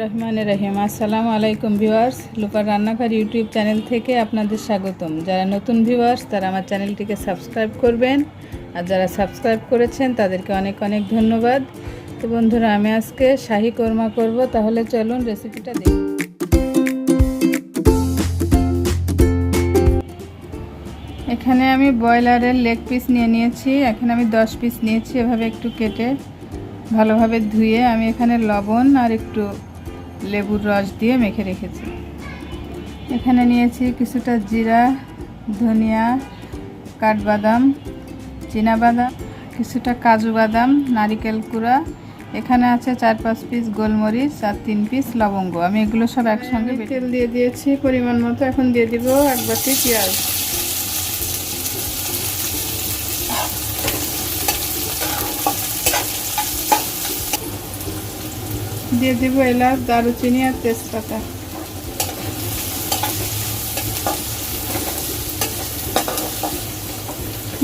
রহমানির রহিম। আসসালামু আলাইকুম ভিউয়ার্স, লুপার রান্নাঘর ইউটিউব চ্যানেল থেকে আপনাদের স্বাগতম। যারা নতুন ভিউয়ার্স তারা আমার চ্যানেলটিকে সাবস্ক্রাইব করবেন, আর যারা সাবস্ক্রাইব করেছেন তাদেরকে অনেক অনেক ধন্যবাদ। তো বন্ধুরা, আমি আজকে শাহী কোরমা করব, তাহলে চলুন রেসিপিটা দেখি। এখানে আমি ব্রয়লারের লেগ পিস নিয়ে নিয়েছি। এখানে আমি 10 পিস নিয়েছি। এভাবে একটু কেটে ভালোভাবে ধুয়ে আমি এখানে লবণ আর একটু লেবুর রস দিয়ে মেখে রেখেছি। এখানে নিয়েছি কিছুটা জিরা, ধনিয়া, কাঠবাদাম, চীনাবাদাম, কিছুটা কাজু বাদাম, নারিকেল কুড়া। এখানে আছে 4-5 পিস গোলমরিচ আর 3 পিস লবঙ্গ। আমি এগুলো সব একসঙ্গে তেল দিয়ে দিয়েছি পরিমাণ মতো। এখন দিয়ে দিব 1 বাটি পেঁয়াজ। দিয়ে দিব এলাচ, দারুচিনি আর তেজপাতা।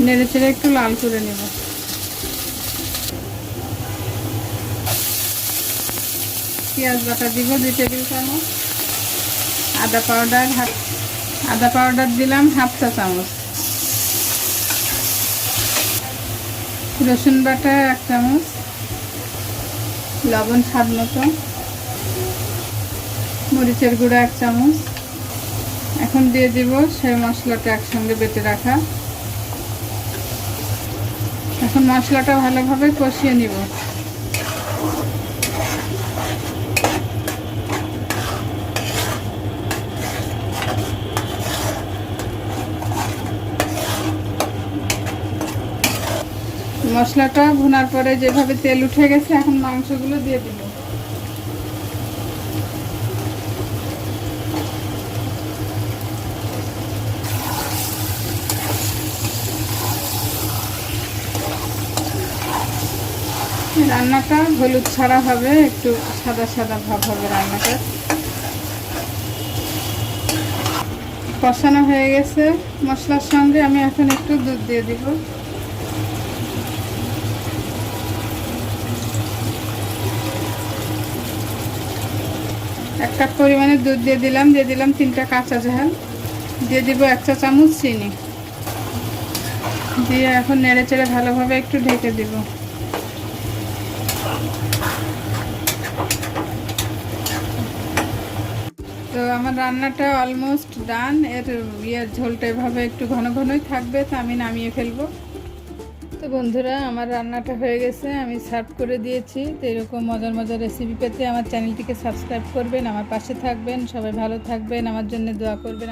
নেড়ে চেড়ে একটু লাল করে নেব। পেঁয়াজ বাটা দিব 2 টেবিল চামচ। আদা পাউডার দিলাম 1/2 চা চামচ। রসুন বাটা 1 চামচ। লবণ স্বাদ মতো। মরিচের গুঁড়া 1 চামচ। এখন দিয়ে দিব সেই মশলাটা একসঙ্গে বেটে রাখা। এখন মশলাটা ভালোভাবে কষিয়ে নিব। মশলাটা ভুনার পরে যেভাবে তেল উঠে গেছে, এখন মাংসগুলো দিয়ে দিব। রান্নাটা হলুদ ছাড়া হবে, একটু সাদা সাদা ভাব হবে রান্নাটা। কষানো হয়ে গেছে মশলার সঙ্গে। আমি এখন একটু দুধ দিয়ে দিব। এক কাপ পরিমাণে দুধ দিয়ে দিলাম। 3টা কাঁচা ঝাল। দিয়ে দিব 1 চা চামচ চিনি দিয়ে এখন নেড়ে চেড়ে ভালোভাবে একটু ঢেকে দিব। তো আমার রান্নাটা অলমোস্ট ডান। এর ঝোলটা এভাবে একটু ঘন ঘনই থাকবে, তো আমি নামিয়ে ফেলবো। তো বন্ধুরা, আমার রান্নাটা হয়ে গেছে, আমি সার্ভ করে দিয়েছি। তো এরকম মজার মজার রেসিপি পেতে আমার চ্যানেলটিকে সাবস্ক্রাইব করবেন, আমার পাশে থাকবেন। সবাই ভালো থাকবেন, আমার জন্য দোয়া করবেন।